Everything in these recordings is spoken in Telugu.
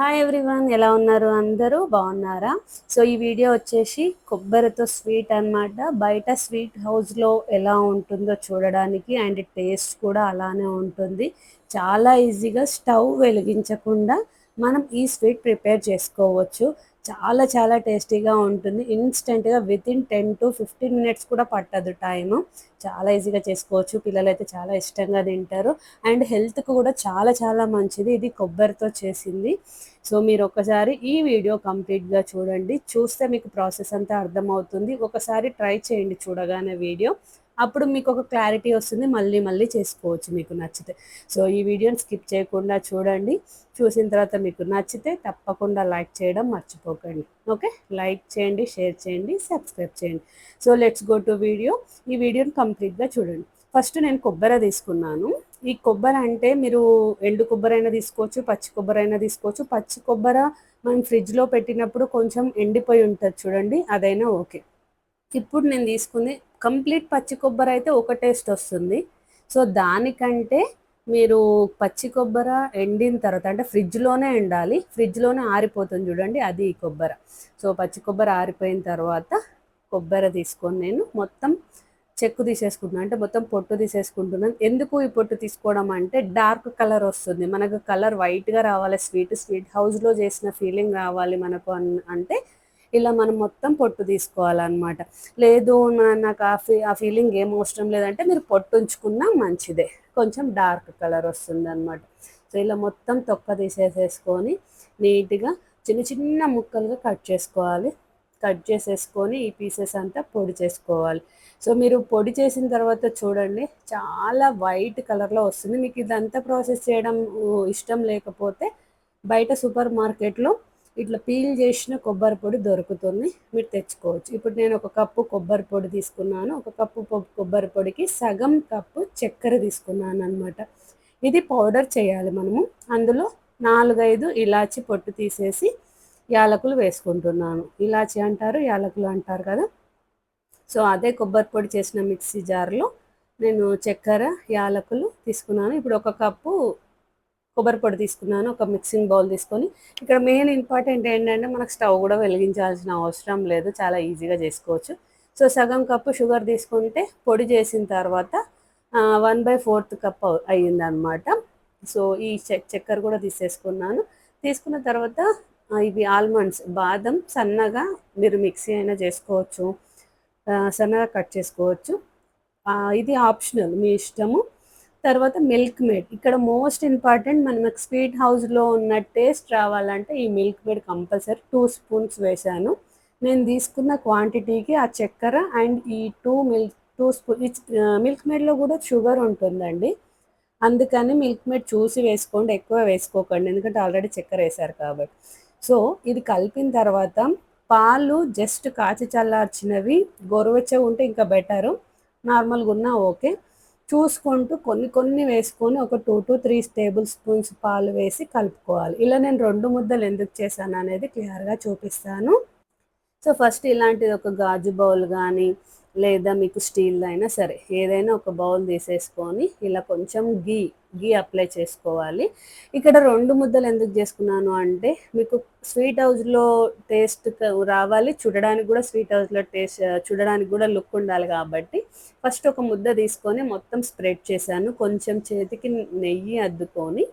హాయ్ ఎవ్రీవన్, ఎలా ఉన్నారు? అందరూ బాగున్నారా? సో ఈ వీడియో వచ్చేసి కొబ్బరితో స్వీట్ అన్నమాట. బయట స్వీట్ హౌస్లో ఎలా ఉంటుందో చూడడానికి, అండ్ టేస్ట్ కూడా అలానే ఉంటుంది. చాలా ఈజీగా స్టవ్ వెలిగించకుండా మనం ఈ స్వీట్ ప్రిపేర్ చేసుకోవచ్చు. చాలా చాలా టేస్టీగా ఉంటుంది. ఇన్స్టెంట్గా వితిన్ 10 to 15 minutes కూడా పట్టదు టైము. చాలా ఈజీగా చేసుకోవచ్చు. పిల్లలైతే చాలా ఇష్టంగా తింటారు. అండ్ హెల్త్కి కూడా చాలా చాలా మంచిది. ఇది కొబ్బరితో చేసింది. సో మీరు ఒకసారి ఈ వీడియో కంప్లీట్గా చూడండి. చూస్తే మీకు ప్రాసెస్ అంతా అర్థమవుతుంది. ఒకసారి ట్రై చేయండి చూడగానే వీడియో. అప్పుడు మీకు ఒక క్లారిటీ వస్తుంది. మళ్ళీ మళ్ళీ చేసుకోవచ్చు మీకు నచ్చితే. సో ఈ వీడియోని స్కిప్ చేయకుండా చూడండి. చూసిన తర్వాత మీకు నచ్చితే తప్పకుండా లైక్ చేయడం మర్చిపోకండి. ఓకే, లైక్ చేయండి, షేర్ చేయండి, సబ్స్క్రైబ్ చేయండి. So let's go to video. ఈ వీడియోని కంప్లీట్గా చూడండి. ఫస్ట్ నేను కొబ్బరి తీసుకున్నాను. ఈ కొబ్బరి అంటే మీరు ఎండు కొబ్బరి అయినా తీసుకోవచ్చు, పచ్చి కొబ్బరి అయినా తీసుకోవచ్చు. పచ్చి కొబ్బరి మనం ఫ్రిడ్జ్లో పెట్టినప్పుడు కొంచెం ఎండిపోయి ఉంటుంది చూడండి, అదైనా ఓకే. ఇప్పుడు నేను తీసుకుంది కంప్లీట్ పచ్చి కొబ్బరి అయితే ఒక టేస్ట్ వస్తుంది. సో దానికంటే మీరు పచ్చి కొబ్బరి ఎండిన తర్వాత, అంటే ఫ్రిడ్జ్లోనే ఎండాలి, ఫ్రిడ్జ్లోనే ఆరిపోతుంది చూడండి, అది ఈ కొబ్బరి. సో పచ్చి కొబ్బరి ఆరిపోయిన తర్వాత కొబ్బరి తీసుకొని నేను మొత్తం చెక్కు తీసేసుకుంటున్నాను, అంటే మొత్తం పొట్టు తీసేసుకుంటున్నాను. ఎందుకు ఈ పొట్టు తీసుకోవడం అంటే డార్క్ కలర్ వస్తుంది మనకు, కలర్ వైట్గా రావాలి, స్వీట్ హౌస్లో చేసిన ఫీలింగ్ రావాలి మనకు అంటే ఇలా మనం మొత్తం పొట్టు తీసుకోవాలన్నమాట. లేదు నాకు ఆ ఫీలింగ్ ఏం అవసరం లేదంటే మీరు పొట్టు ఉంచుకున్నా మంచిదే, కొంచెం డార్క్ కలర్ వస్తుంది అనమాట. సో ఇలా మొత్తం తొక్క తీసేసేసుకొని నీట్గా చిన్న చిన్న ముక్కలుగా కట్ చేసుకోవాలి. కట్ చేసేసుకొని ఈ పీసెస్ అంతా పొడి చేసుకోవాలి. సో మీరు పొడి చేసిన తర్వాత చూడండి, చాలా వైట్ కలర్లో వస్తుంది. మీకు ఇదంతా ప్రాసెస్ చేయడం ఇష్టం లేకపోతే బయట సూపర్ మార్కెట్లో ఇట్లా పీల్ చేసిన కొబ్బరి పొడి దొరుకుతుంది, మీరు తెచ్చుకోవచ్చు. ఇప్పుడు నేను ఒక కప్పు కొబ్బరి పొడి తీసుకున్నాను. ఒక కప్పు కొబ్బరి పొడికి సగం కప్పు చక్కెర తీసుకున్నాను అనమాట. ఇది పౌడర్ చేయాలి మనము. అందులో 4-5 ఇలాచి పొట్టు తీసేసి యాలకులు వేసుకుంటున్నాను. ఇలాచి అంటారు, యాలకులు అంటారు కదా. సో అదే కొబ్బరి పొడి చేసిన మిక్సీ జార్లో నేను చక్కెర, యాలకులు తీసుకున్నాను. ఇప్పుడు ఒక కప్పు కొబ్బరి పొడి తీసుకున్నాను. ఒక మిక్సింగ్ బౌల్ తీసుకొని, ఇక్కడ మెయిన్ ఇంపార్టెంట్ ఏంటంటే మనకు స్టవ్ కూడా వెలిగించాల్సిన అవసరం లేదు, చాలా ఈజీగా చేసుకోవచ్చు. సో సగం కప్పు షుగర్ తీసుకుంటే పొడి చేసిన తర్వాత 1/4 కప్ అయ్యిందనమాట. సో ఈ చక్కెర కూడా తీసేసుకున్నాను. తీసుకున్న తర్వాత ఇవి ఆల్మండ్స్, బాదం సన్నగా మీరు మిక్సీ అయినా చేసుకోవచ్చు, సన్నగా కట్ చేసుకోవచ్చు. ఇది ఆప్షనల్, మీ ఇష్టము. తర్వాత మిల్క్ మేడ్, ఇక్కడ మోస్ట్ ఇంపార్టెంట్. మనకు స్వీట్ హౌస్లో ఉన్న టేస్ట్ రావాలంటే ఈ మిల్క్ మేడ్ కంపల్సరీ. 2 స్పూన్స్ వేశాను. నేను తీసుకున్న క్వాంటిటీకి ఆ చక్కెర అండ్ ఈ 2 స్పూన్ మిల్క్ మేడ్లో కూడా షుగర్ ఉంటుందండి, అందుకని మిల్క్ మేడ్ చూసి వేసుకోండి, ఎక్కువ వేసుకోకండి, ఎందుకంటే ఆల్రెడీ చక్కెర వేశారు కాబట్టి. సో ఇది కలిపిన తర్వాత పాలు జస్ట్ కాచి చల్లార్చినవి, గోరువెచ్చగా ఉంటే ఇంకా బెటరు, నార్మల్గా ఉన్నా ఓకే. చూసుకుంటూ కొన్ని కొన్ని వేసుకొని ఒక 2 to 3 టేబుల్ స్పూన్స్ పాలు వేసి కలుపుకోవాలి. ఇలా నేను 2 ముద్దలు ఎందుకు చేశాను అనేది క్లియర్గా చూపిస్తాను. సో ఫస్ట్ ఇలాంటిది ఒక గాజు బౌల్ కానీ, లేదా మీకు స్టీల్ అయినా సరే ఏదైనా ఒక బౌల్ తీసేసుకొని ఇలా కొంచెం గీ అప్లై చేసుకోవాలి. ఇక్కడ 2 ముద్దలు ఎందుకు చేసుకున్నాను అంటే మీకు స్వీట్ హౌస్లో టేస్ట్ రావాలి, చూడడానికి కూడా స్వీట్ హౌస్లో టేస్ట్, చూడడానికి కూడా లుక్ ఉండాలి కాబట్టి ఫస్ట్ ఒక ముద్ద తీసుకొని మొత్తం స్ప్రెడ్ చేశాను. కొంచెం చేతికి నెయ్యి అద్దుకొని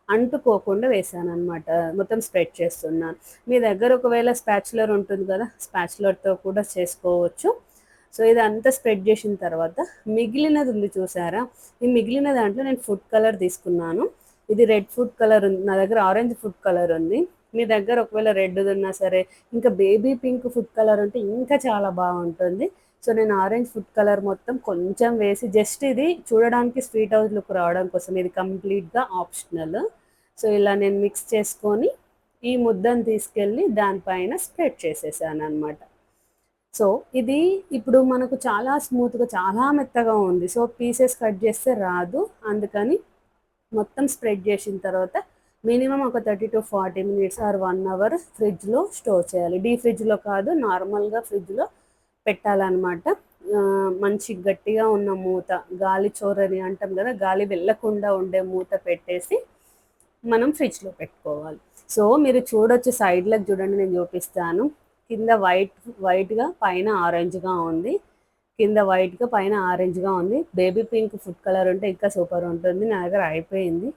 అంటుకోకుండా వేసాను అనమాట, మొత్తం స్ప్రెడ్ చేస్తున్నాను. మీ దగ్గర ఒకవేళ స్పాచులర్ ఉంటుంది కదా, స్పాచులర్తో కూడా చేసుకోవచ్చు. సో ఇది అంతా స్ప్రెడ్ చేసిన తర్వాత మిగిలినది ఉంది చూసారా, ఈ మిగిలిన దాంట్లో నేను ఫుడ్ కలర్ తీసుకున్నాను. ఇది రెడ్ ఫుడ్ కలర్ ఉంది, నా దగ్గర ఆరెంజ్ ఫుడ్ కలర్ ఉంది. మీ దగ్గర ఒకవేళ రెడ్ ఉన్నా సరే, ఇంకా బేబీ పింక్ ఫుడ్ కలర్ ఉంటే ఇంకా చాలా బాగుంటుంది. సో నేను ఆరెంజ్ ఫుడ్ కలర్ మొత్తం కొంచెం వేసి, జస్ట్ ఇది చూడడానికి స్వీట్ హౌస్ లుక్ రావడం కోసం, ఇది కంప్లీట్గా ఆప్షనల్. సో ఇలా నేను మిక్స్ చేసుకొని ఈ ముద్దను తీసుకెళ్ళి దానిపైన స్ప్రెడ్ చేసేసాను అనమాట. సో ఇది ఇప్పుడు మనకు చాలా స్మూత్గా, చాలా మెత్తగా ఉంది. సో పీసెస్ కట్ చేస్తే రాదు, అందుకని మొత్తం స్ప్రెడ్ చేసిన తర్వాత మినిమం ఒక 30 to 40 minutes ఆర్ 1 hour ఫ్రిడ్జ్లో స్టోర్ చేయాలి. డీ ఫ్రిడ్జ్లో కాదు, నార్మల్గా ఫ్రిడ్జ్లో పెట్టాలన్నమాట. మంచి గట్టిగా ఉన్న మూత, గాలి చోరని అంటాం కదా, గాలి వెళ్ళకుండా ఉండే మూత పెట్టేసి మనం ఫ్రిడ్జ్లో పెట్టుకోవాలి. సో మీరు చూడొచ్చు, సైడ్లకు చూడండి, నేను చూపిస్తాను. కింద వైట్గా పైన ఆరెంజ్గా ఉంది. కింద వైట్గా పైన ఆరెంజ్గా ఉంది. బేబీ పింక్ ఫుడ్ కలర్ ఉంటే ఇంకా సూపర్ ఉంటుంది. నా దగ్గర అయిపోయింది.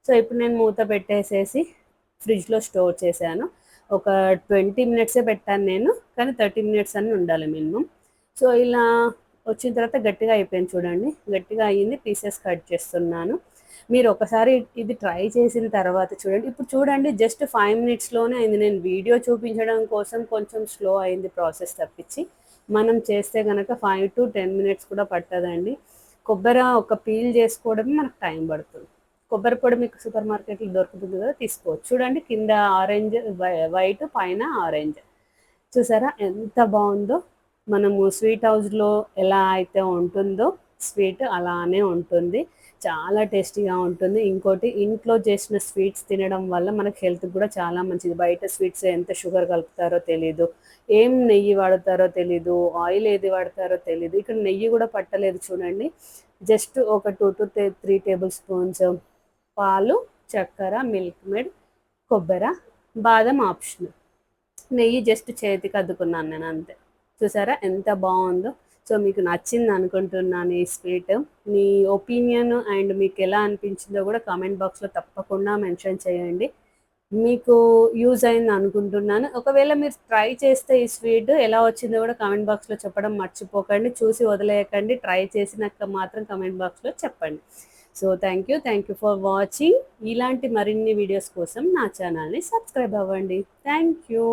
సో ఇప్పుడు నేను మూత పెట్టేసేసి ఫ్రిడ్జ్లో స్టోర్ చేశాను. ఒక 20 మినిట్సే పెట్టాను నేను, కానీ 30 మినిట్స్ అని ఉండాలి మినిమం. సో ఇలా వచ్చిన తర్వాత గట్టిగా అయిపోయింది చూడండి, గట్టిగా అయ్యింది. పీసెస్ కట్ చేస్తున్నాను. మీరు ఒకసారి ఇది ట్రై చేసిన తర్వాత చూడండి. ఇప్పుడు చూడండి, జస్ట్ 5 మినిట్స్లోనే అయింది. నేను వీడియో చూపించడం కోసం కొంచెం స్లో అయింది ప్రాసెస్ తప్పించి, మనం చేస్తే కనుక 5 to 10 మినిట్స్ కూడా పట్టదండి. కొబ్బరి ఒక పీల్ చేసుకోవడమే మనకు టైం పడుతుంది. కొబ్బరి పొడి మీకు సూపర్ మార్కెట్లో దొరుకుతుంది కదా, తీసుకోవచ్చు. చూడండి, కింద ఆరెంజ్ వైట్, పైన ఆరెంజ్. చూసారా ఎంత బాగుందో. మనము స్వీట్ హౌస్లో ఎలా అయితే ఉంటుందో స్వీట్ అలానే ఉంటుంది. చాలా టేస్టీగా ఉంటుంది. ఇంకోటి, ఇంట్లో చేసిన స్వీట్స్ తినడం వల్ల మనకు హెల్త్ కూడా చాలా మంచిది. బయట స్వీట్స్ ఎంత షుగర్ కలుపుతారో తెలీదు, ఏం నెయ్యి వాడతారో తెలీదు, ఆయిల్ ఏది వాడతారో తెలీదు. ఇక్కడ నెయ్యి కూడా పట్టలేదు చూడండి. జస్ట్ ఒక 2 to 3 టేబుల్ స్పూన్స్ పాలు, చక్కెర, మిల్క్ మేడ్, కొబ్బరి, బాదం ఆప్షనల్, నెయ్యి జస్ట్ చేతికి అద్దుకున్నాను నేను అంతే. చూసారా ఎంత బాగుందో. సో మీకు నచ్చింది అనుకుంటున్నాను ఈ స్వీట్. మీ ఒపీనియన్ అండ్ మీకు ఎలా అనిపించిందో కూడా కామెంట్ బాక్స్లో తప్పకుండా మెన్షన్ చేయండి. మీకు యూజ్ అయింది అనుకుంటున్నాను. ఒకవేళ మీరు ట్రై చేస్తే ఈ స్వీట్ ఎలా వచ్చిందో కూడా కామెంట్ బాక్స్లో చెప్పడం మర్చిపోకండి. చూసి వదిలేయకండి, ట్రై చేసినాక మాత్రం కామెంట్ బాక్స్లో చెప్పండి. So thank you for watching. ఇలాంటి మరిన్ని వీడియోస్ కోసం నా ఛానల్ని సబ్స్క్రైబ్ అవ్వండి. Thank you.